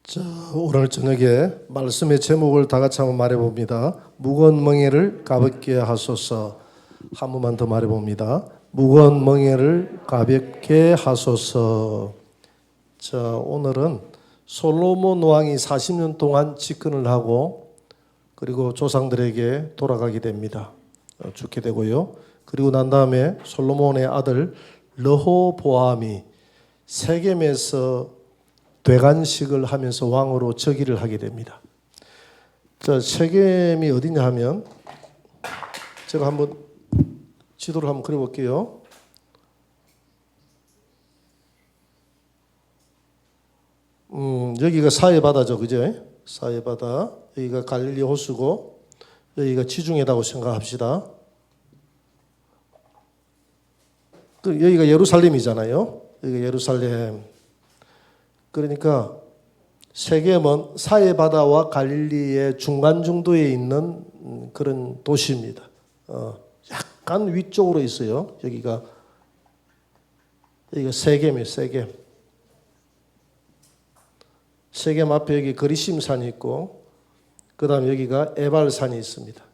자, 오늘 저녁에 말씀의 제목을 다 같이 한번 말해봅니다. 무거운 멍에를 가볍게 하소서. 한 번만 더 말해봅니다. 무거운 멍에를 가볍게 하소서. 자, 오늘은 솔로몬 왕이 40년 동안 집권을 하고 그리고 조상들에게 돌아가게 됩니다. 죽게 되고요. 그리고 난 다음에 솔로몬의 아들 르호보암이 세겜에서 되관식을 하면서 왕으로 즉위를 하게 됩니다. 자, 세겜이 어디냐 하면 제가 한번 지도를 한번 그려볼게요. 여기가 사해바다죠, 그죠? 사해바다. 여기가 갈릴리 호수고 여기가 지중해다고 생각합시다. 또 여기가 예루살렘이잖아요. 여기가 예루살렘. 그러니까 세겜은 사해바다와 갈릴리의 중간 정도에 있는 그런 도시입니다. 약간 위쪽으로 있어요. 여기가 세겜이에요. 세겜. 세겜 앞에 여기 거리심산이 있고 그 다음 여기가 에발산이 있습니다.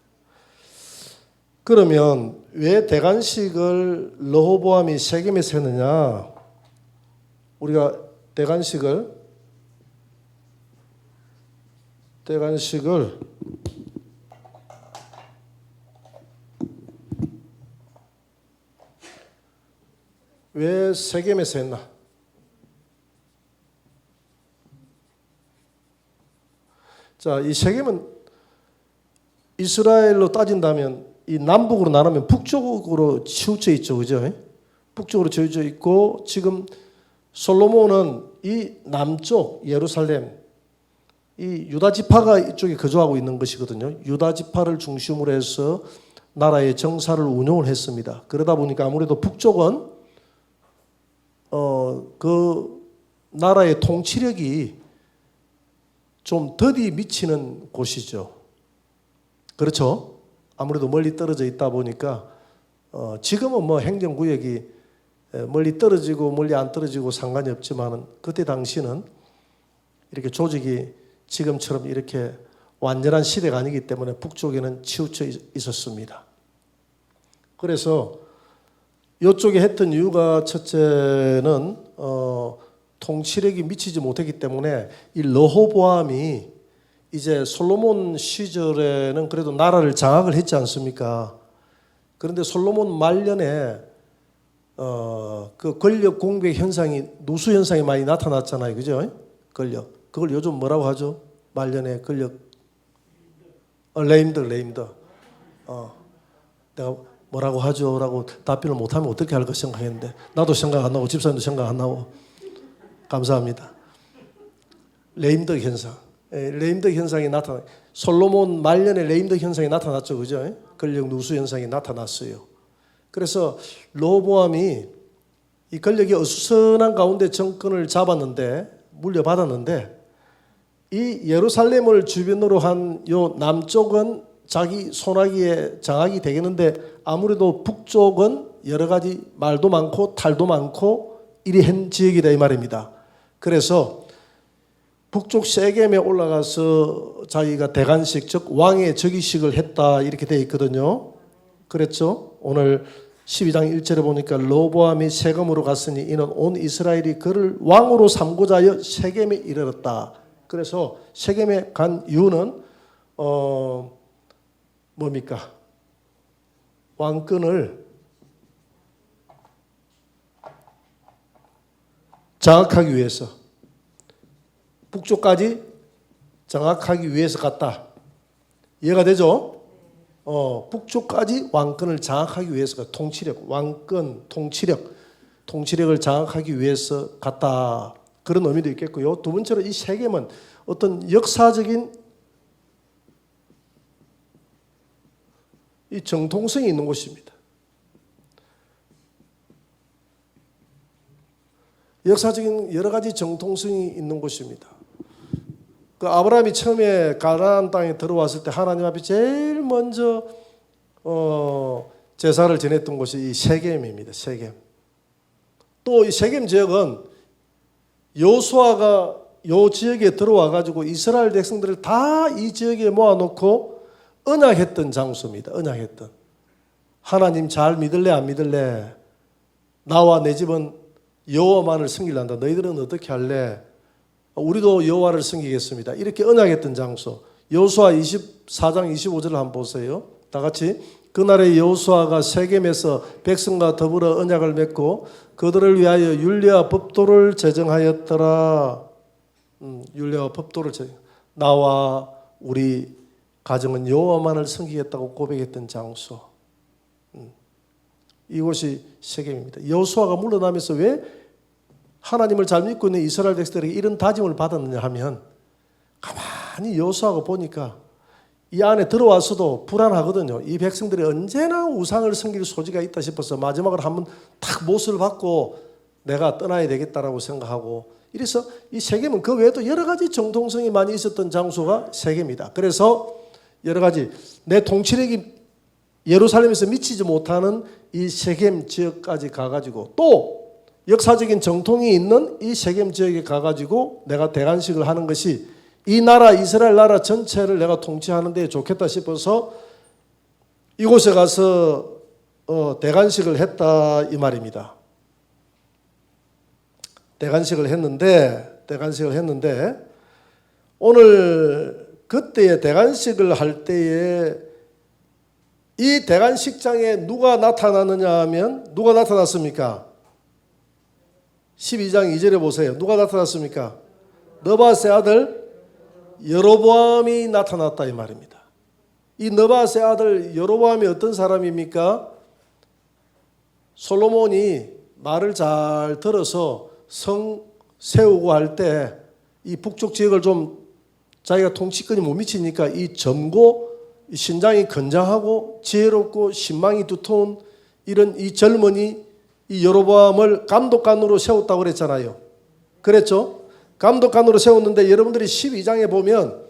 그러면 왜 대관식을 르호보암이 세겜에서 했느냐? 우리가 대관식을 왜 세겜에서 했나? 자, 이 세겜은 이스라엘로 따진다면 이 남북으로 나누면 북쪽으로 치우쳐 있죠, 그죠? 북쪽으로 치우쳐 있고 지금 솔로몬은 이 남쪽 예루살렘, 이 유다 지파가 이쪽에 거주하고 있는 것이거든요. 유다 지파를 중심으로 해서 나라의 정사를 운영을 했습니다. 그러다 보니까 아무래도 북쪽은 그 나라의 통치력이 좀 더디 미치는 곳이죠. 그렇죠? 아무래도 멀리 떨어져 있다 보니까 지금은 뭐 행정구역이 멀리 떨어지고 멀리 안 떨어지고 상관이 없지만은 그때 당시는 이렇게 조직이 지금처럼 이렇게 완전한 시대가 아니기 때문에 북쪽에는 치우쳐 있었습니다. 그래서 이쪽에 했던 이유가 첫째는 통치력이 미치지 못했기 때문에 이 르호보암이 이제 솔로몬 시절에는 그래도 나라를 장악을 했지 않습니까? 그런데 솔로몬 말년에 그 권력 공백 현상이 누수 현상이 많이 나타났잖아요, 그죠? 권력. 그걸 요즘 뭐라고 하죠? 말년에 권력 레임드. 내가 뭐라고 하죠라고 답변을 못하면 어떻게 할까 생각했는데 나도 생각 안 나고 집사님도 생각 안 나고 감사합니다. 레임드 현상. 레임드 현상이 나타나. 솔로몬 말년에 레임드 현상이 나타났죠, 그죠? 권력 누수 현상이 나타났어요. 그래서 르호보암이 이 권력이 어수선한 가운데 정권을 잡았는데 물려받았는데 이 예루살렘을 주변으로 한 요 남쪽은 자기 손아귀에 장악이 되겠는데 아무래도 북쪽은 여러 가지 말도 많고 탈도 많고 이리한 지역이다 이 말입니다. 그래서 북쪽 세겜에 올라가서 자기가 대관식 즉 왕의 즉위식을 했다 이렇게 되어 있거든요. 그랬죠? 오늘 12장 1절에 보니까 르호보암이 세겜으로 갔으니 이는 온 이스라엘이 그를 왕으로 삼고자 하여 세겜에 이르렀다. 그래서 세겜에 간 이유는 뭡니까? 왕권을 장악하기 위해서 북쪽까지 장악하기 위해서 갔다. 이해가 되죠? 북쪽까지 왕권을 장악하기 위해서 통치력, 왕권, 통치력을 장악하기 위해서 갔다. 그런 의미도 있겠고요. 두 번째로 이 세겜은 어떤 역사적인 이 정통성이 있는 곳입니다. 역사적인 여러 가지 정통성이 있는 곳입니다. 그 아브라함이 처음에 가나안 땅에 들어왔을 때 하나님 앞에 제일 먼저 제사를 지냈던 곳이 이 세겜입니다. 세겜. 또 이 세겜 지역은 여호수아가 요 지역에 들어와 가지고 이스라엘 백성들을 다 이 지역에 모아놓고 언약했던 장소입니다. 언약했던. 하나님 잘 믿을래 안 믿을래? 나와 내 집은 여호와만을 섬기란다. 너희들은 어떻게 할래? 우리도 여호와를 섬기겠습니다. 이렇게 언약했던 장소. 여호수아 24장 25절을 한번 보세요. 다 같이. 그날에 여호수아가 세겜에서 백성과 더불어 언약을 맺고 그들을 위하여 율례와 법도를 제정하였더라. 율례와 법도를 나와 우리 가정은 여호와만을 섬기겠다고 고백했던 장소. 이곳이 세겜입니다. 여호수아가 물러나면서 왜 하나님을 잘 믿고 있는 이스라엘 백성들에게 이런 다짐을 받았느냐 하면 가만히 여호수아가 보니까 이 안에 들어와서도 불안하거든요. 이 백성들이 언제나 우상을 섬길 소지가 있다 싶어서 마지막으로 한번 탁 못을 받고 내가 떠나야 되겠다라고 생각하고, 이래서 이 세겜은 그 외에도 여러 가지 정통성이 많이 있었던 장소가 세겜이다. 그래서 여러 가지 내 통치력이 예루살렘에서 미치지 못하는 이 세겜 지역까지 가가지고 또 역사적인 정통이 있는 이 세겜 지역에 가가지고 내가 대관식을 하는 것이 이 나라 이스라엘 나라 전체를 내가 통치하는 데 좋겠다 싶어서 이곳에 가서 대관식을 했다 이 말입니다. 대관식을 했는데 오늘 그때의 대관식을 할 때에 이 대관식장에 누가 나타나느냐 하면 누가 나타났습니까? 12장 2절에 보세요. 누가 나타났습니까? 느밧의 아들 여로보암이 나타났다 이 말입니다. 이 느밧의 아들 여로보암이 어떤 사람입니까? 솔로몬이 말을 잘 들어서 성 세우고 할 때 이 북쪽 지역을 좀 자기가 통치권이 못 미치니까 이 젊고 신장이 건장하고 지혜롭고 신망이 두터운 이런 이 젊은이 이 여로보암을 감독관으로 세웠다고 그랬잖아요. 그랬죠? 감독관으로 세웠는데 여러분들이 12장에 보면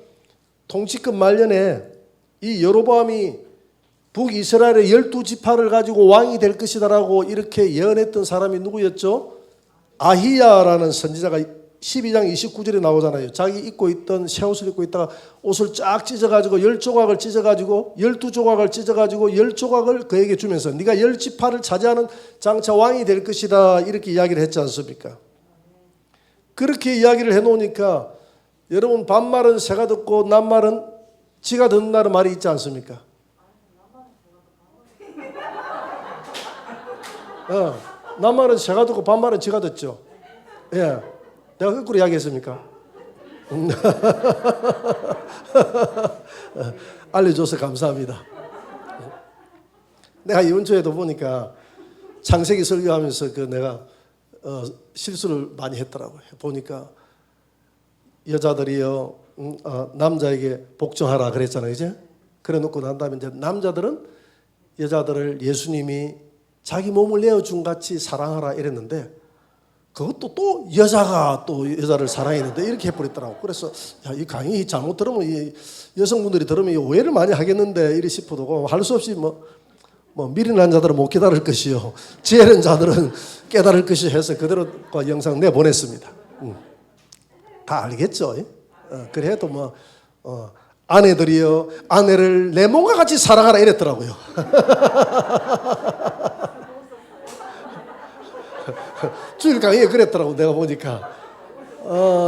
통치권 말년에 이 여로보암이 북이스라엘의 12지파를 가지고 왕이 될 것이다라고 이렇게 예언했던 사람이 누구였죠? 아히야라는 선지자가 12장 29절에 나오잖아요. 자기 입고 있던 새 옷을 입고 있다가 옷을 쫙 찢어가지고 10조각을 찢어가지고 12조각을 찢어가지고 10조각을 그에게 주면서 네가 10지파를 차지하는 장차 왕이 될 것이다 이렇게 이야기를 했지 않습니까? 그렇게 이야기를 해놓으니까 여러분 반말은 새가 듣고 낱말은 지가 듣는다는 말이 있지 않습니까? 낱말은 새가 듣고 반말은 지가 듣죠. 예, 내가 거꾸로 이야기했습니까? 알려줘서 감사합니다. 내가 이번 주에도 보니까 창세기 설교하면서 그 내가 실수를 많이 했더라고요. 보니까 여자들이요 남자에게 복종하라 그랬잖아요, 이제. 그래놓고 난 다음에 이제 남자들은 여자들을 예수님이 자기 몸을 내어준 같이 사랑하라 이랬는데 그것도 또 여자가 또 여자를 사랑했는데 이렇게 해버렸더라고. 그래서 야, 이 강의 잘못 들으면 이 여성분들이 들으면 오해를 많이 하겠는데 이래 싶어도 할 수 없이 뭐 미련한 자들은 못 깨달을 것이요 지혜로운 자들은 깨달을 것이 해서 그대로 영상 내보냈습니다. 다 알겠죠? 그래도 아내들이요 아내를 내 몸과 같이 사랑하라 이랬더라고요. 주일 강의에 그랬더라고 내가 보니까.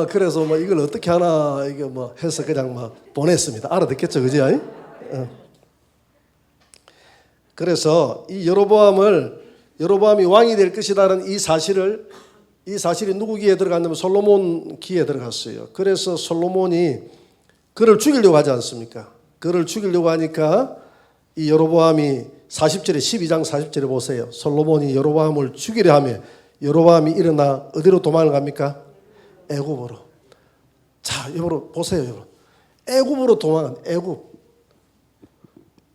그래서 이걸 어떻게 하나 이게 해서 그냥 보냈습니다. 알아듣겠죠, 그지? 그래서 이 여로보암이 왕이 될 것이라는 이 사실이 누구 귀에 들어갔냐면 솔로몬 귀에 들어갔어요. 그래서 솔로몬이 그를 죽이려고 하지 않습니까? 그를 죽이려고 하니까 이 여로보암이 40절에 12장 40절에 보세요. 솔로몬이 여로보암을 죽이려 하며 여로보암이 일어나 어디로 도망을 갑니까? 애굽으로. 자, 여러분 보세요, 여러분. 애굽으로 도망간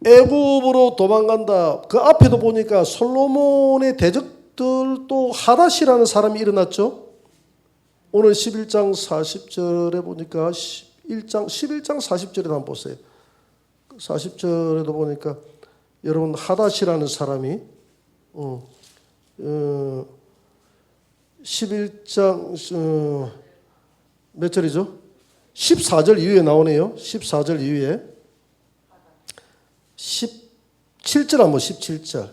애굽으로 도망간다. 그 앞에도 보니까 솔로몬의 대적들 또 하닷이라는 사람이 일어났죠. 오늘 11장 40절에 보니까 11장 40절에 한번 보세요. 40절에도 보니까 여러분 하닷이라는 사람이 11장 몇 절이죠? 14절 이후에 나오네요. 14절 이후에 17절 한번 17절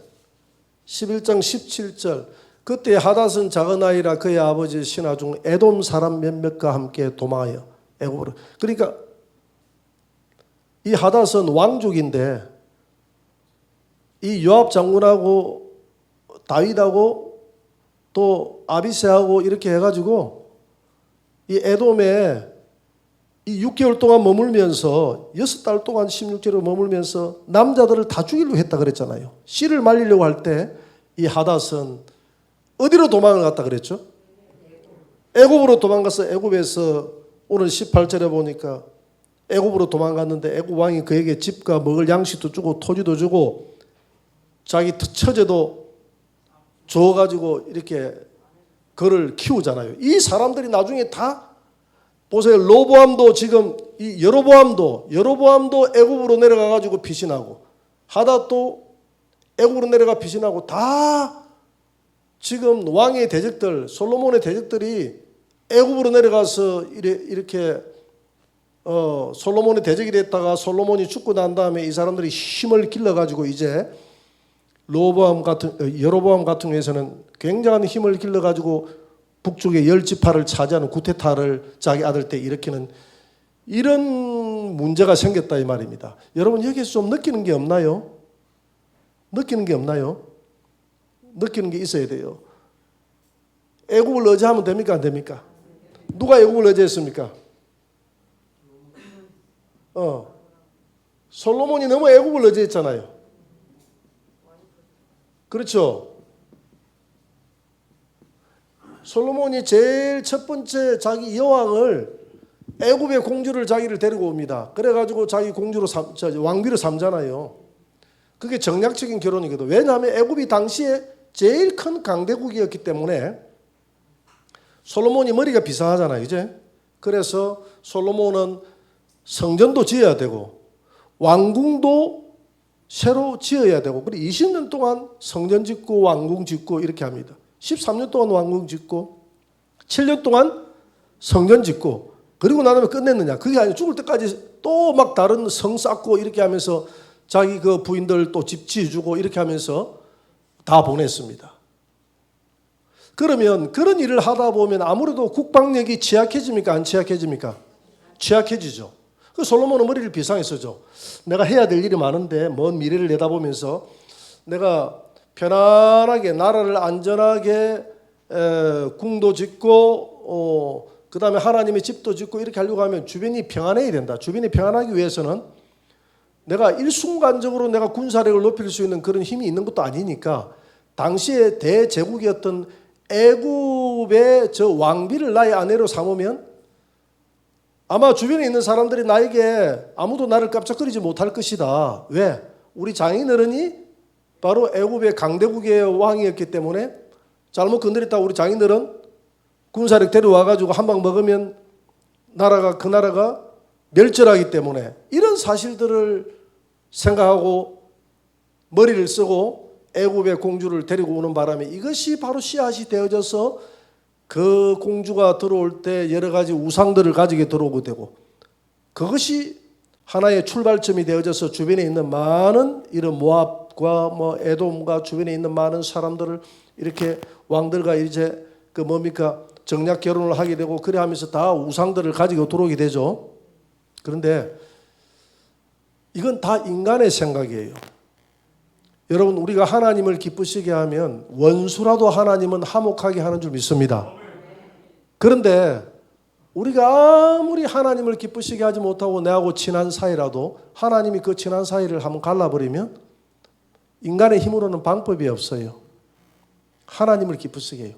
11장 17절 그때 하닷은 작은 아이라 그의 아버지 신하 중 에돔 사람 몇몇과 함께 도망하여 애굽으로. 그러니까 이 하닷은 왕족인데 이 요압 장군하고 다윗하고 또 아비새하고 이렇게 해가지고 이 에돔에 이 6개월 동안 머물면서 6달 동안 16절을 머물면서 남자들을 다 죽이려고 했다 그랬잖아요. 씨를 말리려고 할 때 이 하닷은 어디로 도망을 갔다 그랬죠? 애굽으로 도망가서 애굽에서 오늘 18절에 보니까 애굽으로 도망갔는데 애굽 왕이 그에게 집과 먹을 양식도 주고 토지도 주고 자기 처제도 줘가지고 이렇게 그를 키우잖아요. 이 사람들이 나중에 다 보세요. 로보암도 지금 이 여로보암도 애굽으로 내려가가지고 피신하고 하닷도 애굽으로 내려가 피신하고 다 지금 왕의 대적들 솔로몬의 대적들이 애굽으로 내려가서 이렇게 솔로몬의 대적이 됐다가 솔로몬이 죽고 난 다음에 이 사람들이 힘을 길러가지고 이제 여로보암 같은 경우에서는 굉장한 힘을 길러가지고 북쪽의 10지파를 차지하는 구테타를 자기 아들 때 일으키는 이런 문제가 생겼다 이 말입니다. 여러분 여기서 좀 느끼는 게 없나요? 느끼는 게 없나요? 느끼는 게 있어야 돼요. 애굽을 의지하면 됩니까? 안 됩니까? 누가 애굽을 의지했습니까? 솔로몬이 너무 애굽을 의지했잖아요. 그렇죠? 솔로몬이 제일 첫 번째 자기 여왕을 애굽의 공주를 자기를 데리고 옵니다. 그래가지고 자기 공주로 왕비로 삼잖아요. 그게 정략적인 결혼이거든. 왜냐하면 애굽이 당시에 제일 큰 강대국이었기 때문에 솔로몬이 머리가 비상하잖아요. 이제 그래서 솔로몬은 성전도 지어야 되고 왕궁도 새로 지어야 되고 그리고 20년 동안 성전 짓고 왕궁 짓고 이렇게 합니다. 13년 동안 왕궁 짓고 7년 동안 성전 짓고 그리고 나면 끝냈느냐. 그게 아니고 죽을 때까지 또 막 다른 성 쌓고 이렇게 하면서 자기 그 부인들 또 집 지어주고 이렇게 하면서 다 보냈습니다. 그러면 그런 일을 하다 보면 아무래도 국방력이 취약해집니까? 안 취약해집니까? 취약해지죠. 그 솔로몬은 머리를 비상했었죠. 내가 해야 될 일이 많은데 먼 미래를 내다보면서 내가 편안하게 나라를 안전하게 궁도 짓고 그 다음에 하나님의 집도 짓고 이렇게 하려고 하면 주변이 평안해야 된다. 주변이 평안하기 위해서는 내가 일순간적으로 내가 군사력을 높일 수 있는 그런 힘이 있는 것도 아니니까 당시에 대제국이었던 애굽의 저 왕비를 나의 아내로 삼으면 아마 주변에 있는 사람들이 나에게 아무도 나를 깜짝거리지 못할 것이다. 왜? 우리 장인어른이 바로 애굽의 강대국의 왕이었기 때문에 잘못 건드렸다 우리 장인들은 군사력 데려와가지고 한 방 먹으면 그 나라가 멸절하기 때문에 이런 사실들을 생각하고 머리를 쓰고 애굽의 공주를 데리고 오는 바람에 이것이 바로 씨앗이 되어져서 그 공주가 들어올 때 여러 가지 우상들을 가지게 들어오게 되고 그것이 하나의 출발점이 되어져서 주변에 있는 많은 이런 모압과 에돔과 주변에 있는 많은 사람들을 이렇게 왕들과 이제 그 뭡니까 정략 결혼을 하게 되고 그래 하면서 다 우상들을 가지고 들어오게 되죠. 그런데 이건 다 인간의 생각이에요. 여러분 우리가 하나님을 기쁘시게 하면 원수라도 하나님은 화목하게 하는 줄 믿습니다. 그런데 우리가 아무리 하나님을 기쁘시게 하지 못하고 내하고 친한 사이라도 하나님이 그 친한 사이를 한번 갈라버리면 인간의 힘으로는 방법이 없어요. 하나님을 기쁘시게 해요.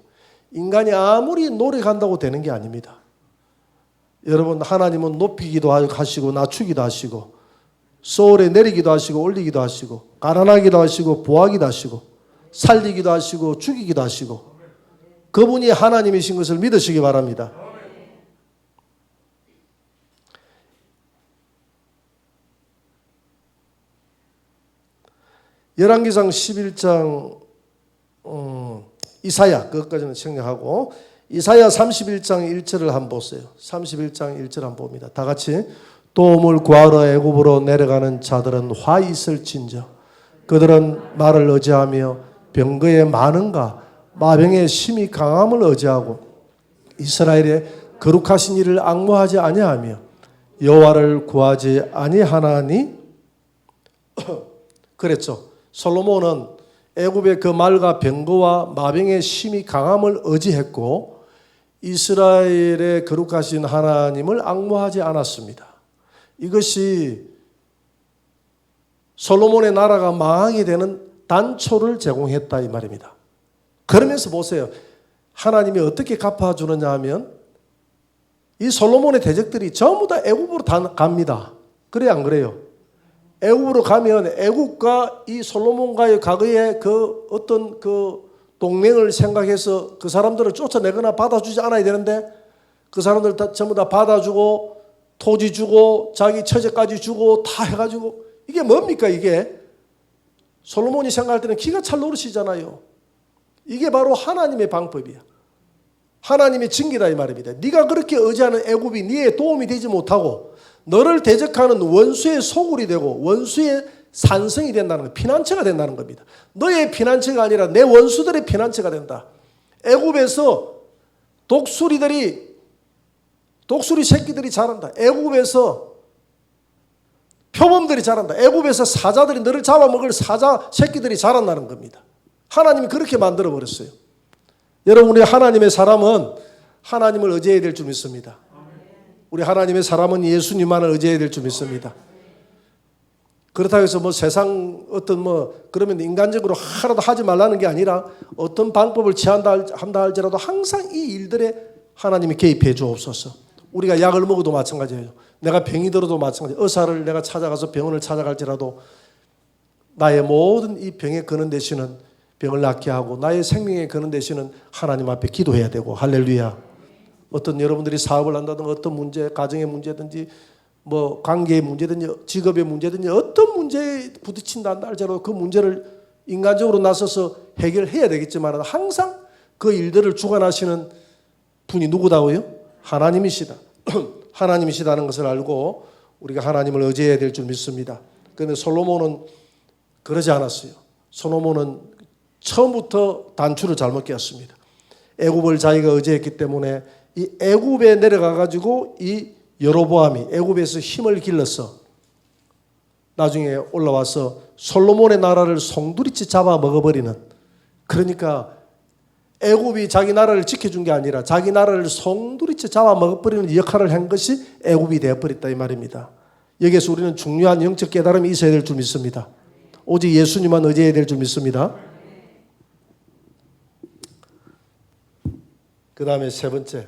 인간이 아무리 노력한다고 되는 게 아닙니다. 여러분 하나님은 높이기도 하시고 낮추기도 하시고 소울에 내리기도 하시고 올리기도 하시고 가난하기도 하시고 부하기도 하시고 살리기도 하시고 죽이기도 하시고 그분이 하나님이신 것을 믿으시기 바랍니다. 열왕기상 11장 이사야 그것까지는 생략하고 이사야 31장 1절을 한번 보세요. 31장 1절 한번 봅니다. 다 같이. 도움을 구하러 애굽으로 내려가는 자들은 화 있을진저 그들은 말을 의지하며 병거의 많은가 마병의 심히 강함을 의지하고 이스라엘의 거룩하신 이를 앙모하지 아니하며 여호와를 구하지 아니하나니 그랬죠. 솔로몬은 애굽의 그 말과 병거와 마병의 심히 강함을 의지했고 이스라엘의 거룩하신 하나님을 앙모하지 않았습니다. 이것이 솔로몬의 나라가 망하게 되는 단초를 제공했다 이 말입니다. 그러면서 보세요. 하나님이 어떻게 갚아주느냐 하면 이 솔로몬의 대적들이 전부 다 애굽으로 다 갑니다. 그래요 안 그래요? 애굽으로 가면 애굽과 이 솔로몬과의 과거의 그 어떤 그 동맹을 생각해서 그 사람들을 쫓아내거나 받아주지 않아야 되는데 그 사람들 다 전부 다 받아주고 토지 주고 자기 처제까지 주고 다 해가지고 이게 뭡니까 이게? 솔로몬이 생각할 때는 기가 찰 노릇이잖아요. 이게 바로 하나님의 방법이야. 하나님의 징계다 이 말입니다. 네가 그렇게 의지하는 애굽이 네에 도움이 되지 못하고 너를 대적하는 원수의 소굴이 되고 원수의 산성이 된다는 거, 피난처가 된다는 겁니다. 너의 피난처가 아니라 내 원수들의 피난처가 된다. 애굽에서 독수리 새끼들이 자란다. 애굽에서 표범들이 자란다. 애굽에서 사자들이 너를 잡아먹을 사자 새끼들이 자란다는 겁니다. 하나님이 그렇게 만들어 버렸어요. 여러분 우리 하나님의 사람은 하나님을 의지해야 될 줄 믿습니다. 우리 하나님의 사람은 예수님만을 의지해야 될 줄 믿습니다. 그렇다고 해서 뭐 세상 어떤 뭐 그러면 인간적으로 하나도 하지 말라는 게 아니라 어떤 방법을 취한다 할지라도 항상 이 일들에 하나님이 개입해 주옵소서. 우리가 약을 먹어도 마찬가지예요. 내가 병이 들어도 마찬가지예요. 의사를 내가 찾아가서 병원을 찾아갈지라도 나의 모든 이 병의 근원 되시는 병을 낫게 하고 나의 생명의 근원 되시는 하나님 앞에 기도해야 되고 할렐루야. 어떤 여러분들이 사업을 한다든가 어떤 문제, 가정의 문제든지 뭐 관계의 문제든지 직업의 문제든지 어떤 문제에 부딪힌다 할지라도 그 문제를 인간적으로 나서서 해결해야 되겠지만 항상 그 일들을 주관하시는 분이 누구다고요? 하나님이시다. 하나님이시다는 것을 알고 우리가 하나님을 의지해야 될 줄 믿습니다. 그런데 솔로몬은 그러지 않았어요. 솔로몬은 처음부터 단추를 잘못 끼었습니다. 애굽을 자기가 의지했기 때문에 이 애굽에 내려가 가지고 이 여로보암이 애굽에서 힘을 길러서 나중에 올라와서 솔로몬의 나라를 송두리째 잡아 먹어버리는, 그러니까 애굽이 자기 나라를 지켜준 게 아니라 자기 나라를 송두리째 잡아 먹어버리는 역할을 한 것이 애굽이 되어버렸다 이 말입니다. 여기에서 우리는 중요한 영적 깨달음이 있어야 될 줄 믿습니다. 오직 예수님만 의지해야 될 줄 믿습니다. 그 다음에 세 번째,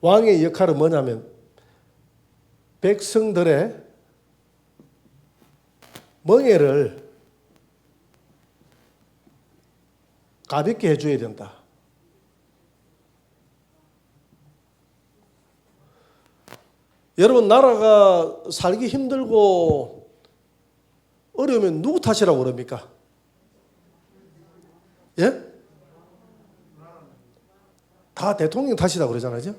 왕의 역할은 뭐냐면 백성들의 멍에를 가볍게 해줘야 된다. 여러분 나라가 살기 힘들고 어려우면 누구 탓이라고 그럽니까? 예? 다 대통령 탓이라고 그러잖아요.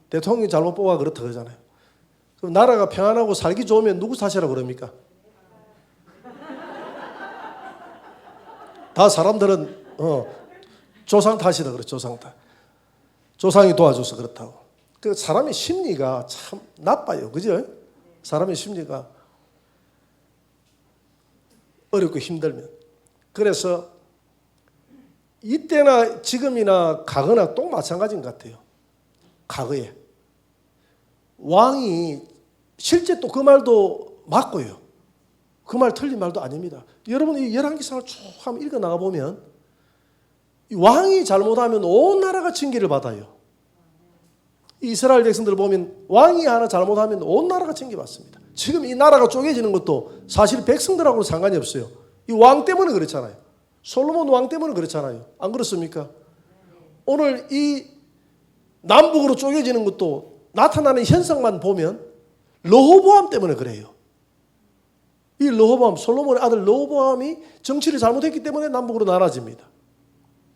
대통령이 잘못 뽑아 그렇다 그러잖아요. 그럼 나라가 평안하고 살기 좋으면 누구 탓이라고 그럽니까? 다 사람들은 조상 탓이다 그래. 조상 탓. 조상이 도와줘서 그렇다고. 그 사람의 심리가 참 나빠요. 그죠? 사람의 심리가 어렵고 힘들면. 그래서 이때나 지금이나 과거나 또 마찬가지인 것 같아요. 과거에 왕이 실제 또 그 말도 맞고요. 그 말 틀린 말도 아닙니다. 여러분 이 열왕기상을 쭉 한번 읽어 나가 보면 왕이 잘못하면 온 나라가 징계를 받아요. 이스라엘 백성들 보면 왕이 하나 잘못하면 온 나라가 징계받습니다. 지금 이 나라가 쪼개지는 것도 사실 백성들하고는 상관이 없어요. 이 왕 때문에 그렇잖아요. 솔로몬 왕 때문에 그렇잖아요. 안 그렇습니까? 오늘 이 남북으로 쪼개지는 것도 나타나는 현상만 보면 르호보암 때문에 그래요. 이 르호보암, 솔로몬의 아들 르호보암이 정치를 잘못했기 때문에 남북으로 나눠집니다.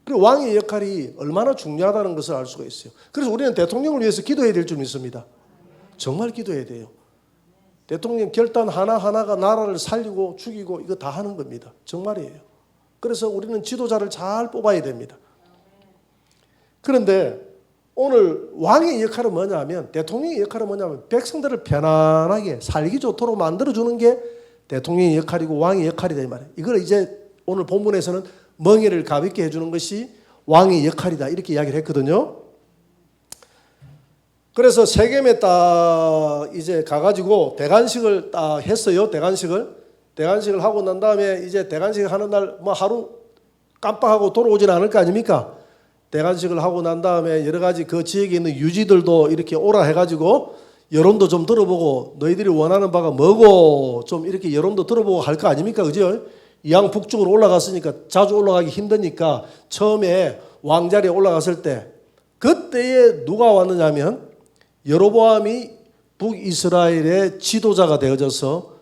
그리고 왕의 역할이 얼마나 중요하다는 것을 알 수가 있어요. 그래서 우리는 대통령을 위해서 기도해야 될 줄 믿습니다. 정말 기도해야 돼요. 대통령 결단 하나하나가 나라를 살리고 죽이고 이거 다 하는 겁니다. 정말이에요. 그래서 우리는 지도자를 잘 뽑아야 됩니다. 그런데 오늘 왕의 역할은 뭐냐면, 대통령의 역할은 뭐냐면 백성들을 편안하게 살기 좋도록 만들어주는 게 대통령의 역할이고 왕의 역할이다 이 말이에요. 이걸 이제 오늘 본문에서는 멍에를 가볍게 해주는 것이 왕의 역할이다 이렇게 이야기를 했거든요. 그래서 세겜에 딱 이제 가가지고 대관식을 딱 했어요. 대관식을 하고 난 다음에 이제 대관식 하는 날 뭐 하루 깜빡하고 돌아오지는 않을 거 아닙니까? 대관식을 하고 난 다음에 여러 가지 그 지역에 있는 유지들도 이렇게 오라 해가지고 여론도 좀 들어보고 너희들이 원하는 바가 뭐고 좀 이렇게 여론도 들어보고 할 거 아닙니까? 그죠? 이왕 북쪽으로 올라갔으니까 자주 올라가기 힘드니까 처음에 왕자리에 올라갔을 때 그때에 누가 왔느냐면 여로보암이 북이스라엘의 지도자가 되어져서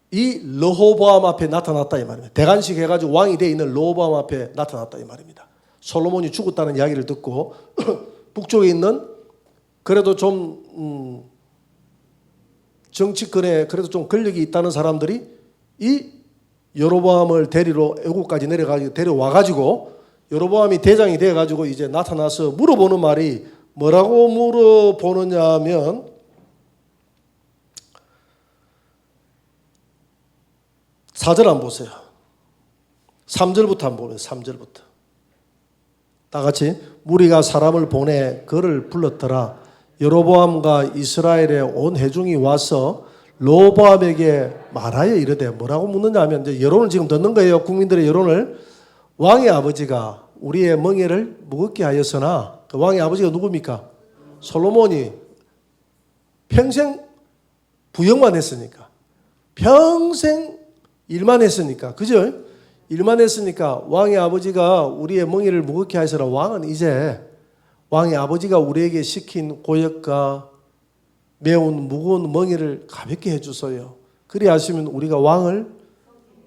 이 르호보암 앞에 나타났다 이 말입니다. 대관식 해가지고 왕이 되어 있는 르호보암 앞에 나타났다 이 말입니다. 솔로몬이 죽었다는 이야기를 듣고 북쪽에 있는 그래도 좀 정치권에 그래도 좀 권력이 있다는 사람들이 이 여로보암을 데리러 애국까지 내려가지고 데려와가지고 여로보암이 대장이 돼가지고 이제 나타나서 물어보는 말이 뭐라고 물어보느냐 하면 4절 한번 보세요. 3절부터 한번 보세요. 3절부터. 다 같이 무리가 사람을 보내 그를 불렀더라. 여로보암과 이스라엘의 온 회중이 와서 르호보암에게 말하여 이르되 뭐라고 묻느냐 하면 이제 여론을 지금 듣는 거예요. 국민들의 여론을. 왕의 아버지가 우리의 멍에를 무겁게 하였으나 그 왕의 아버지가 누굽니까? 솔로몬이 평생 부역만 했으니까 평생 일만 했으니까 그죠? 일만 했으니까 왕의 아버지가 우리의 멍에를 무겁게 하시라. 왕은 이제 왕의 아버지가 우리에게 시킨 고역과 매운 무거운 멍에를 가볍게 해주소요. 그리 하시면 우리가 왕을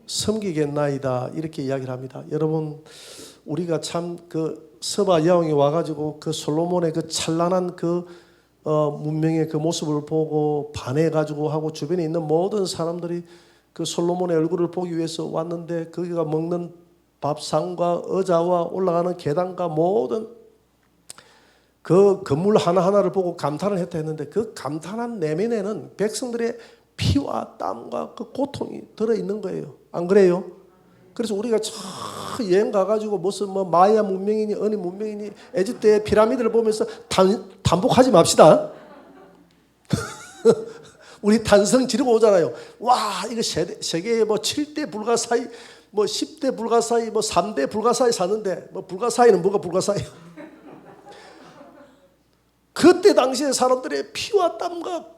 섬기겠나이다 이렇게 이야기를 합니다. 여러분 우리가 참 그 서바 여왕이 와가지고 그 솔로몬의 그 찬란한 그 문명의 그 모습을 보고 반해가지고 하고 주변에 있는 모든 사람들이 그 솔로몬의 얼굴을 보기 위해서 왔는데 거기가 먹는 밥상과 의자와 올라가는 계단과 모든 그 건물 하나하나를 보고 감탄을 했다 했는데 그 감탄한 내면에는 백성들의 피와 땀과 그 고통이 들어있는 거예요. 안 그래요? 그래서 우리가 저 여행 가가지고 무슨 뭐 마야 문명이니 어느 문명이니 에집트의 피라미드를 보면서 단복하지 맙시다. 우리 탄성 지르고 오잖아요. 와 이거 세계에 뭐 7대 불가사의 뭐 10대 불가사의 뭐 3대 불가사의 사는데 뭐 불가사의는 뭐가 불가사의야. 그때 당시에 사람들의 피와 땀과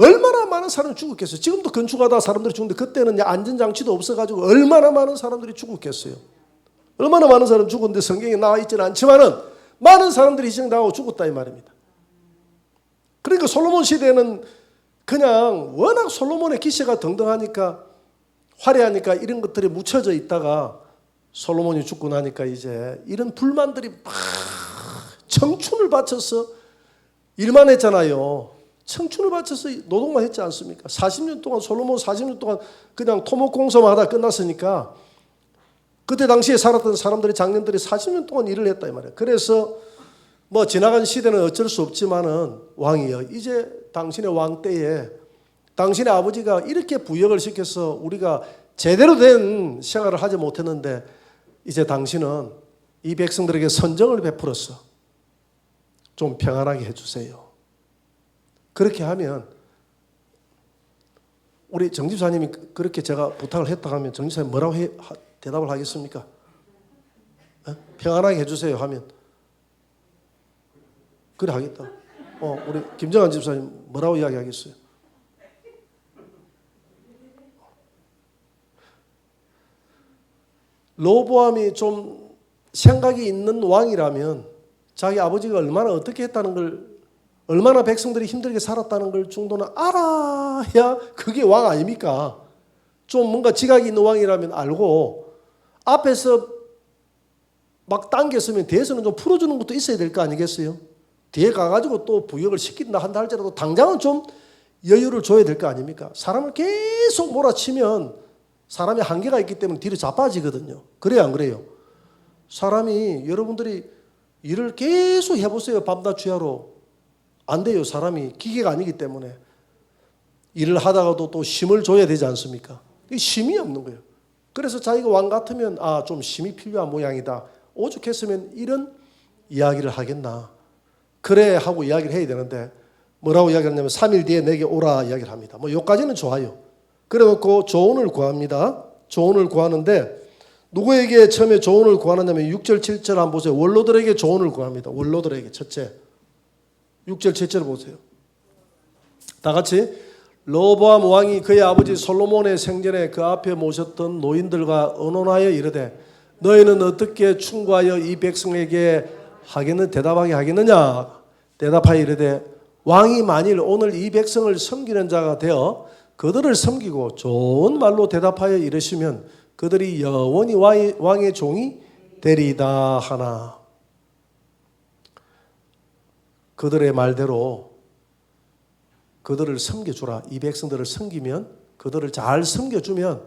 얼마나 많은 사람이 죽었겠어요. 지금도 건축하다 사람들이 죽는데 그때는 안전장치도 없어가지고 얼마나 많은 사람들이 죽었겠어요. 얼마나 많은 사람이 죽었는데 성경에 나와 있지는 않지만은 많은 사람들이 희생당하고 죽었다 이 말입니다. 그러니까 솔로몬 시대는 그냥 워낙 솔로몬의 기세가 등등하니까 화려하니까 이런 것들이 묻혀져 있다가 솔로몬이 죽고 나니까 이제 이런 불만들이 막 청춘을 바쳐서 일만 했잖아요. 청춘을 바쳐서 노동만 했지 않습니까? 40년 동안 솔로몬 40년 동안 그냥 토목공사만 하다 끝났으니까 그때 당시에 살았던 사람들이 장년들이 40년 동안 일을 했다 이 말이에요. 그래서 뭐 지나간 시대는 어쩔 수 없지만은 왕이여 이제 당신의 왕 때에 당신의 아버지가 이렇게 부역을 시켜서 우리가 제대로 된 생활을 하지 못했는데 이제 당신은 이 백성들에게 선정을 베풀었어. 좀 평안하게 해주세요. 그렇게 하면 우리 정 집사님이 그렇게 제가 부탁을 했다 하면 정 집사님 뭐라고 대답을 하겠습니까? 평안하게 해주세요 하면 그래 하겠다. 우리 김정한 집사님 뭐라고 이야기하겠어요? 르호보암이 좀 생각이 있는 왕이라면 자기 아버지가 얼마나 어떻게 했다는 걸 얼마나 백성들이 힘들게 살았다는 걸 정도는 알아야 그게 왕 아닙니까? 좀 뭔가 지각이 있는 왕이라면 알고 앞에서 막 당겼으면 뒤에서는 좀 풀어주는 것도 있어야 될 거 아니겠어요? 뒤에 가가지고 또 부역을 시킨다 한다 할지라도 당장은 좀 여유를 줘야 될 거 아닙니까? 사람을 계속 몰아치면 사람이 한계가 있기 때문에 뒤로 자빠지거든요. 그래요, 안 그래요? 사람이 여러분들이 일을 계속 해보세요. 밤낮 주야로. 안 돼요. 사람이 기계가 아니기 때문에. 일을 하다가도 또 힘을 줘야 되지 않습니까? 힘이 없는 거예요. 그래서 자기가 왕 같으면 좀 힘이 필요한 모양이다. 오죽했으면 이런 이야기를 하겠나. 그래 하고 이야기를 해야 되는데 뭐라고 이야기하냐면 3일 뒤에 내게 오라 이야기를 합니다. 뭐 여기까지는 좋아요. 그래 놓고 조언을 구합니다. 조언을 구하는데 누구에게 처음에 조언을 구하느냐면 6절 7절 한번 보세요. 원로들에게 조언을 구합니다. 원로들에게 첫째 6절 7절 보세요. 다 같이 르호보암 왕이 그의 아버지 솔로몬의 생전에 그 앞에 모셨던 노인들과 의논하여 이르되 너희는 어떻게 충고하여 이 백성에게 대답하게 하겠느냐. 대답하여 이르되 왕이 만일 오늘 이 백성을 섬기는 자가 되어 그들을 섬기고 좋은 말로 대답하여 이르시면 그들이 영원히 왕의 종이 되리이다 하나. 그들의 말대로 그들을 섬겨주라. 이 백성들을 섬기면 그들을 잘 섬겨주면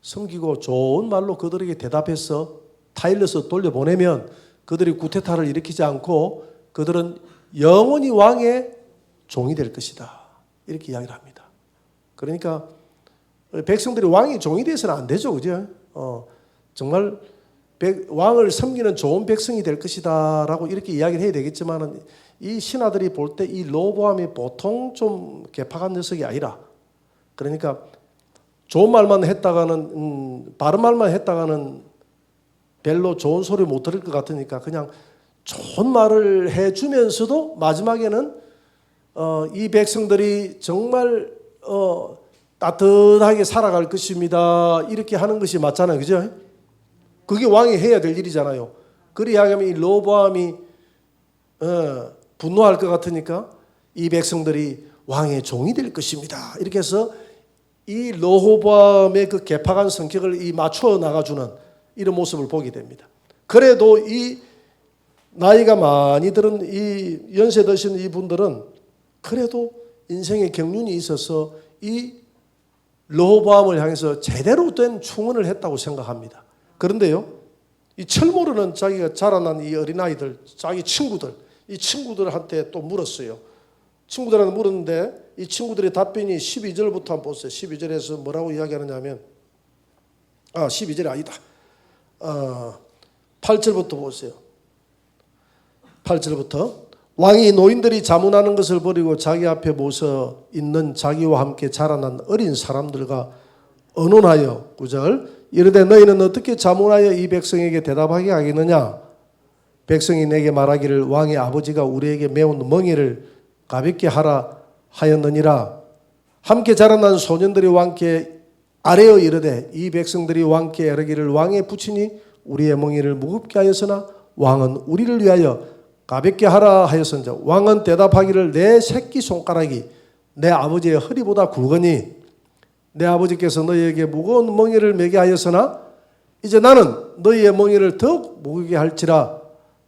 섬기고 좋은 말로 그들에게 대답해서 타일러서 돌려보내면 그들이 구테타를 일으키지 않고 그들은 영원히 왕의 종이 될 것이다. 이렇게 이야기를 합니다. 그러니까 백성들이 왕의 종이 돼서는 안 되죠. 그죠? 정말 왕을 섬기는 좋은 백성이 될 것이다 라고 이렇게 이야기를 해야 되겠지만 이 신하들이 볼 때 이 르호보암이 보통 좀 개팍한 녀석이 아니라 그러니까 좋은 말만 했다가는 바른 말만 했다가는 별로 좋은 소리 못 들을 것 같으니까 그냥 좋은 말을 해주면서도 마지막에는 이 백성들이 정말 따뜻하게 살아갈 것입니다. 이렇게 하는 것이 맞잖아요. 그죠? 그게 왕이 해야 될 일이잖아요. 그래야 하면 이 르호보암이 분노할 것 같으니까 이 백성들이 왕의 종이 될 것입니다. 이렇게 해서 이 르호보암의 그 개팍한 성격을 맞춰 나가주는 이런 모습을 보게 됩니다. 그래도 이 나이가 많이 들은 이 연세 드신 이분들은 그래도 인생의 경륜이 있어서 이 르호보암을 향해서 제대로 된 충언을 했다고 생각합니다. 그런데요, 이 철모르는 자기가 자라난 이 어린아이들, 자기 친구들, 이 친구들한테 또 물었어요. 친구들한테 물었는데 이 친구들의 답변이 12절부터 한번 보세요. 12절에서 뭐라고 이야기하느냐 하면 12절이 아니다. 8절부터 보세요. 8절부터 왕이 노인들이 자문하는 것을 버리고 자기 앞에 모서 있는 자기와 함께 자라난 어린 사람들과 의논하여 9절 이르되 너희는 어떻게 자문하여 이 백성에게 대답하게 하겠느냐. 백성이 내게 말하기를 왕의 아버지가 우리에게 메운 멍에를 가볍게 하라 하였느니라. 함께 자라난 소년들이 왕께 아뢰어 이르되 이 백성들이 왕께 아뢰기를 왕의 부친이 우리의 멍에를 무겁게 하였으나 왕은 우리를 위하여 가볍게 하라 하였은즉 왕은 대답하기를 내 새끼 손가락이 내 아버지의 허리보다 굵으니 내 아버지께서 너희에게 무거운 멍에를 메게 하였으나 이제 나는 너희의 멍에를 더욱 무겁게 할지라.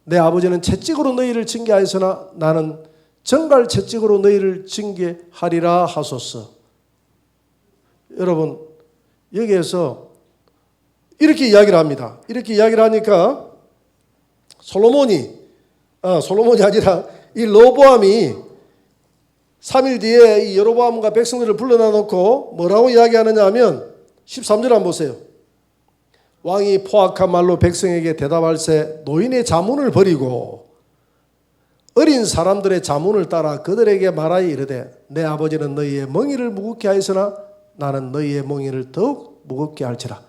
내 아버지는 채찍으로 너희를 징계하였으나 나는 정갈 채찍으로 너희를 징계하리라 하소서. 여러분 여기에서 이렇게 이야기를 합니다. 이렇게 이야기를 하니까 솔로몬이 아니라 이 르호보암이 3일 뒤에 이 여로보암과 백성들을 불러놔 놓고 뭐라고 이야기하느냐 하면 13절 한번 보세요. 왕이 포악한 말로 백성에게 대답할세 노인의 자문을 버리고 어린 사람들의 자문을 따라 그들에게 말하여 이르되 내 아버지는 너희의 멍에를 무겁게 하였으나 나는 너희의 멍에를 더욱 무겁게 할지라.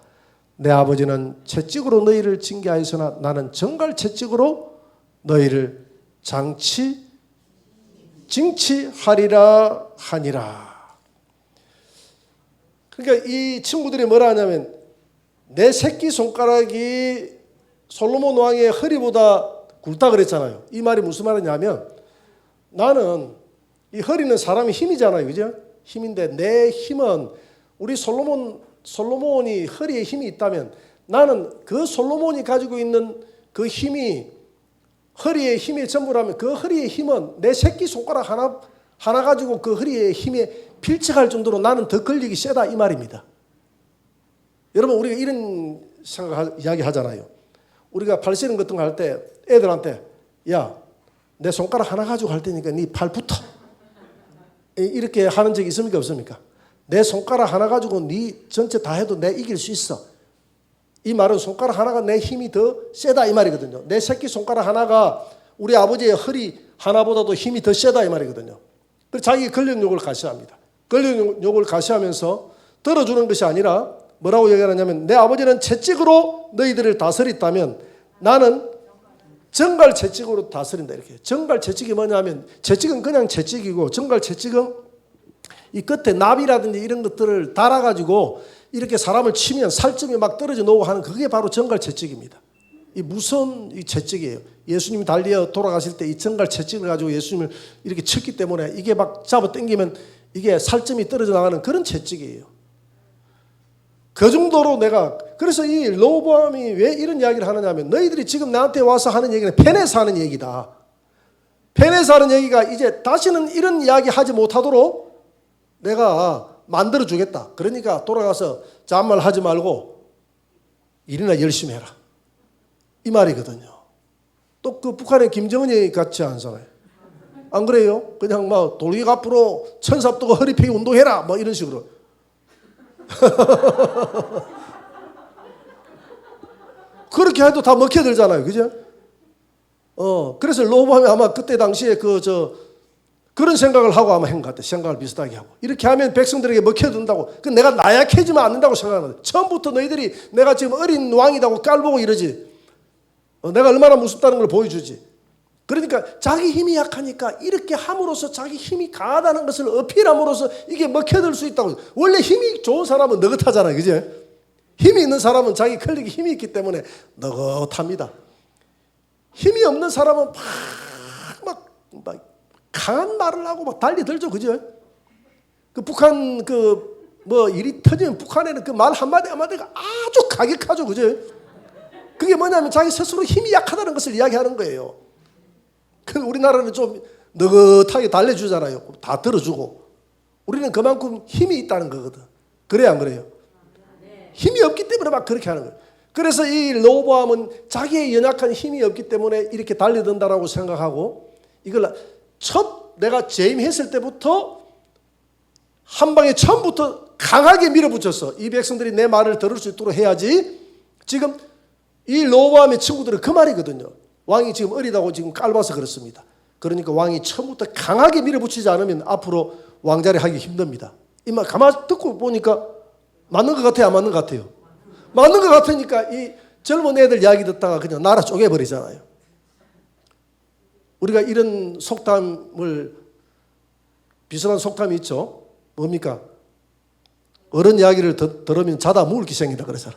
내 아버지는 채찍으로 너희를 징계하였으나 나는 정갈 채찍으로 너희를 징치하리라 하니라. 그러니까 이 친구들이 뭐라 하냐면 내 새끼 손가락이 솔로몬 왕의 허리보다 굵다 그랬잖아요. 이 말이 무슨 말이냐면 나는 이 허리는 사람의 힘이잖아요. 그죠? 힘인데 내 힘은 우리 솔로몬이 허리에 힘이 있다면 나는 그 솔로몬이 가지고 있는 그 힘이 허리의 힘이 전부라면 그 허리의 힘은 내 새끼손가락 하나 가지고 그 허리의 힘에 필적할 정도로 나는 더 권력이 세다 이 말입니다. 여러분 우리가 이런 이야기 하잖아요. 우리가 팔씨름 같은 거 할 때 애들한테 야, 내 손가락 하나 가지고 할 테니까 네 팔 붙어. 이렇게 하는 적이 있습니까 없습니까? 내 손가락 하나 가지고 네 전체 다 해도 내 이길 수 있어. 이 말은 손가락 하나가 내 힘이 더 세다 이 말이거든요. 내 새끼 손가락 하나가 우리 아버지의 허리 하나보다도 힘이 더 세다 이 말이거든요. 그래서 자기 권력욕을 가시합니다. 권력욕을 가시하면서 들어주는 것이 아니라 뭐라고 얘기하냐면 내 아버지는 채찍으로 너희들을 다스렸다면 나는 정갈 채찍으로 다스린다 이렇게. 정갈 채찍이 뭐냐면 채찍은 그냥 채찍이고 정갈 채찍은 이 끝에 나비라든지 이런 것들을 달아가지고 이렇게 사람을 치면 살점이 막 떨어져 놓고 하는 그게 바로 정갈 채찍입니다. 이 무서운 이 채찍이에요. 예수님이 달리어 돌아가실 때 이 정갈 채찍을 가지고 예수님을 이렇게 쳤기 때문에 이게 막 잡아 당기면 이게 살점이 떨어져 나가는 그런 채찍이에요. 그 정도로 내가 그래서 이 로보암이 왜 이런 이야기를 하느냐 하면 너희들이 지금 나한테 와서 하는 얘기는 펜에서 하는 얘기다. 펜에서 하는 얘기가 이제 다시는 이런 이야기 하지 못하도록 내가 만들어 주겠다. 그러니까 돌아가서 잔말 하지 말고 일이나 열심히 해라. 이 말이거든요. 또 그 북한의 김정은이 같지 않잖아요. 안 그래요? 그냥 막 돌기 앞으로 천삽도가 허리 펴기 운동해라. 뭐 이런 식으로. 그렇게 해도 다 먹혀들잖아요. 그죠? 그래서 로보암이 아마 그때 당시에 그런 생각을 하고 아마 한 것 같아요. 생각을 비슷하게 하고. 이렇게 하면 백성들에게 먹혀든다고. 그 내가 나약해지면 안 된다고 생각하는 처음부터 너희들이 내가 지금 어린 왕이라고 깔보고 이러지. 내가 얼마나 무섭다는 걸 보여주지. 그러니까 자기 힘이 약하니까 이렇게 함으로써 자기 힘이 강하다는 것을 어필함으로써 이게 먹혀들 수 있다고. 원래 힘이 좋은 사람은 느긋하잖아요. 그죠? 힘이 있는 사람은 자기 권력이 힘이 있기 때문에 느긋합니다. 힘이 없는 사람은 막 강한 말을 하고 막 달리들죠. 그죠? 그 북한 일이 터지면 북한에는 그 말 한마디 한마디가 아주 가격하죠. 그죠? 그게 뭐냐면 자기 스스로 힘이 약하다는 것을 이야기하는 거예요. 우리나라는 좀 느긋하게 달래주잖아요. 다 들어주고. 우리는 그만큼 힘이 있다는 거거든. 그래야 안 그래요? 힘이 없기 때문에 막 그렇게 하는 거예요. 그래서 이 로보암은 자기의 연약한 힘이 없기 때문에 이렇게 달려든다라고 생각하고 이걸 내가 재임했을 때부터 한 방에 처음부터 강하게 밀어붙였어. 이 백성들이 내 말을 들을 수 있도록 해야지. 지금 이 로보암의 친구들은 그 말이거든요. 왕이 지금 어리다고 지금 깔봐서 그렇습니다. 그러니까 왕이 처음부터 강하게 밀어붙이지 않으면 앞으로 왕자리 하기 힘듭니다. 이 말 가만히 듣고 보니까 맞는 것 같아요? 안 맞는 것 같아요? 맞는 것 같으니까 이 젊은 애들 이야기 듣다가 그냥 나라 쪼개버리잖아요. 우리가 이런 비슷한 속담이 있죠. 뭡니까? 어른 이야기를 들으면 자다 무울기 생긴다 그러잖아.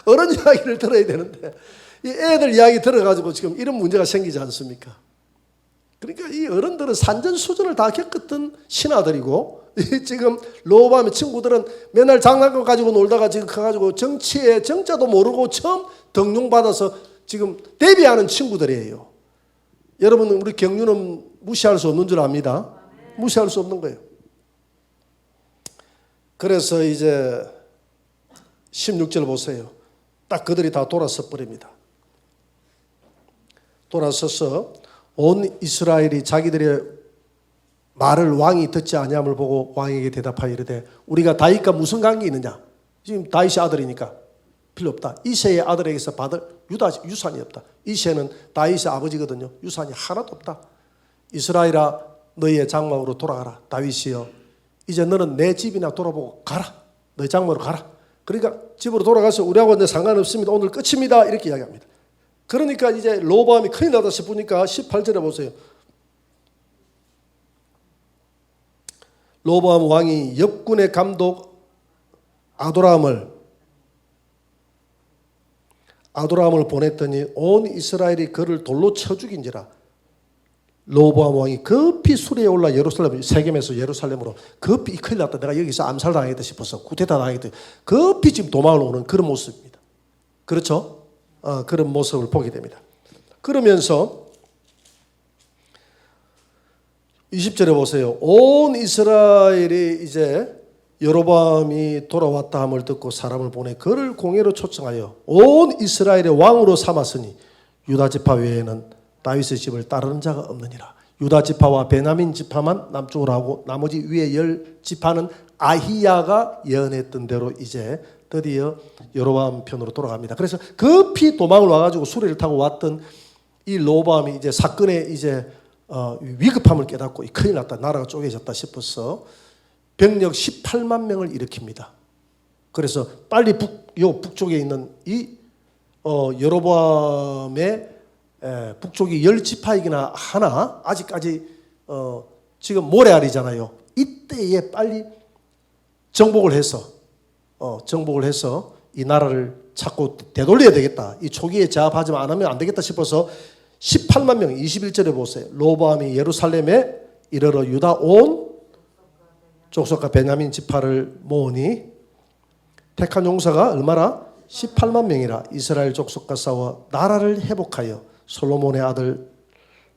어른 이야기를 들어야 되는데 이 애들 이야기 들어가지고 지금 이런 문제가 생기지 않습니까? 그러니까 이 어른들은 산전수전을 다 겪었던 신하들이고 지금 로보암의 친구들은 맨날 장난감 가지고 놀다가 지금 커가지고 정치의 정자도 모르고 처음 등용받아서 지금 데뷔하는 친구들이에요. 여러분은 우리 경륜은 무시할 수 없는 줄 압니다. 무시할 수 없는 거예요. 그래서 이제 16절 보세요. 딱 그들이 다 돌아서 버립니다. 돌아서서 온 이스라엘이 자기들의 말을 왕이 듣지 아니함을 보고 왕에게 대답하여 이르되 우리가 다윗과 무슨 관계 있느냐? 지금 다윗의 아들이니까 필요 없다. 이새의 아들에게서 받을 유산이 없다. 이새는 다윗의 아버지거든요. 유산이 하나도 없다. 이스라엘아 너희의 장막으로 돌아가라. 다윗이여 이제 너는 내 집이나 돌아보고 가라. 너희 장막으로 가라. 그러니까 집으로 돌아가서 우리하고 이제 상관없습니다. 오늘 끝입니다. 이렇게 이야기합니다. 그러니까 이제 로보암이 큰일 나다 싶으니까 18절에 보세요. 로보암 왕이 옆군의 감독 아도람을 보냈더니 온 이스라엘이 그를 돌로 쳐 죽인지라. 르호보암 왕이 급히 수레에 올라 예루살렘, 세겜에서 예루살렘으로 급히 큰일 났다. 내가 여기서 암살당하겠다 싶어서 구테타 당하겠다. 급히 지금 도망을 오는 그런 모습입니다. 그렇죠? 그런 모습을 보게 됩니다. 그러면서 20절에 보세요. 온 이스라엘이 이제 여로보암이 돌아왔다 함을 듣고 사람을 보내 그를 공회로 초청하여 온 이스라엘의 왕으로 삼았으니 유다 지파 외에는 다윗의 집을 따르는 자가 없느니라. 유다 지파와 베냐민 지파만 남쪽으로 하고 나머지 위에 10지파는 아히야가 예언했던 대로 이제 드디어 여로보암 편으로 돌아갑니다. 그래서 급히 도망을 와가지고 수레를 타고 왔던 이 르호보암이 이제 사건의 이제 위급함을 깨닫고 큰일 났다, 나라가 쪼개졌다 싶어서 병력 18만 명을 일으킵니다. 그래서 빨리 북쪽에 있는 이 여로보암의 북쪽이 10지파이기나 하나 아직까지 지금 모래알이잖아요. 이때에 빨리 정복을 해서 이 나라를 자꾸 되돌려야 되겠다. 이 초기에 제압하지 않으면 안 되겠다 싶어서 18만 명, 21절에 보세요. 르호보암이 예루살렘에 이르러 유다 온 족속과 베냐민 지파를 모으니 택한 용사가 얼마나? 18만 명이라. 이스라엘 족속과 싸워 나라를 회복하여 솔로몬의 아들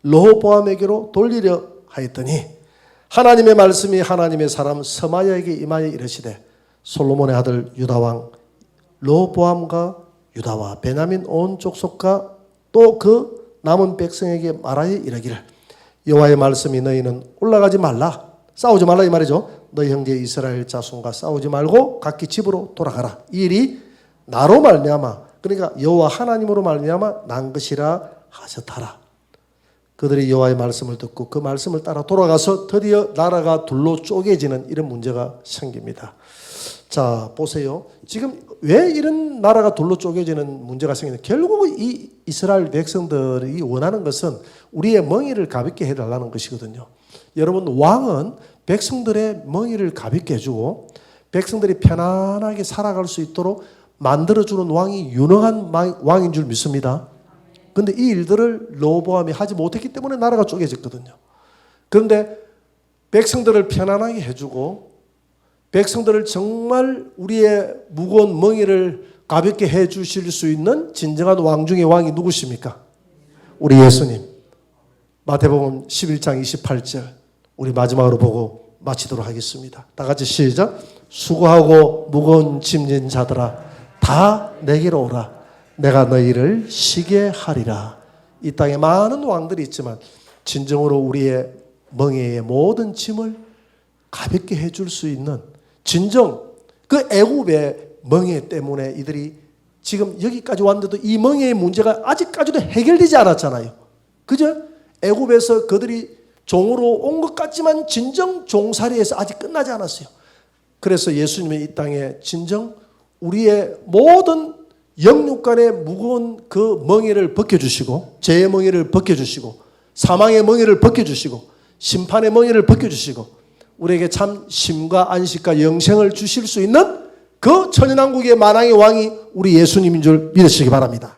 르호보암에게로 돌리려 하였더니 하나님의 말씀이 하나님의 사람 스마야에게 임하여 이르시되 솔로몬의 아들 유다왕 르호보암과 유다와 베냐민 온 족속과 또 그 남은 백성에게 말하여 이르기를 여호와의 말씀이 너희는 올라가지 말라, 싸우지 말라 이 말이죠. 너희 형제 이스라엘 자손과 싸우지 말고 각기 집으로 돌아가라. 이 일이 나로 말미암아, 그러니까 여호와 하나님으로 말미암아 난 것이라 하셨더라. 그들이 여호와의 말씀을 듣고 그 말씀을 따라 돌아가서 드디어 나라가 둘로 쪼개지는 이런 문제가 생깁니다. 자, 보세요. 지금 왜 이런 나라가 둘로 쪼개지는 문제가 생기냐? 결국 이 이스라엘 백성들이 원하는 것은 우리의 멍에를 가볍게 해달라는 것이거든요. 여러분, 왕은 백성들의 멍에를 가볍게 해주고 백성들이 편안하게 살아갈 수 있도록 만들어주는 왕이 유능한 왕인 줄 믿습니다. 그런데 이 일들을 르호보암이 하지 못했기 때문에 나라가 쪼개졌거든요. 그런데 백성들을 편안하게 해주고 백성들을 정말 우리의 무거운 멍에를 가볍게 해주실 수 있는 진정한 왕 중의 왕이 누구십니까? 우리 예수님. 마태복음 11장 28절 우리 마지막으로 보고 마치도록 하겠습니다. 다 같이 시작. 수고하고 무거운 짐진 자들아 다 내게로 오라. 내가 너희를 쉬게 하리라. 이 땅에 많은 왕들이 있지만 진정으로 우리의 멍에의 모든 짐을 가볍게 해줄 수 있는 진정 그 애굽의 멍에 때문에 이들이 지금 여기까지 왔는데도 이 멍에의 문제가 아직까지도 해결되지 않았잖아요. 그죠? 애굽에서 그들이 종으로 온 것 같지만 진정 종살이에서 아직 끝나지 않았어요. 그래서 예수님이 이 땅에 진정 우리의 모든 영육간의 무거운 그 멍에를 벗겨주시고 죄의 멍에를 벗겨주시고 사망의 멍에를 벗겨주시고 심판의 멍에를 벗겨주시고 우리에게 참 쉼과 안식과 영생을 주실 수 있는 그 천연왕국의 만왕의 왕이 우리 예수님인 줄 믿으시기 바랍니다.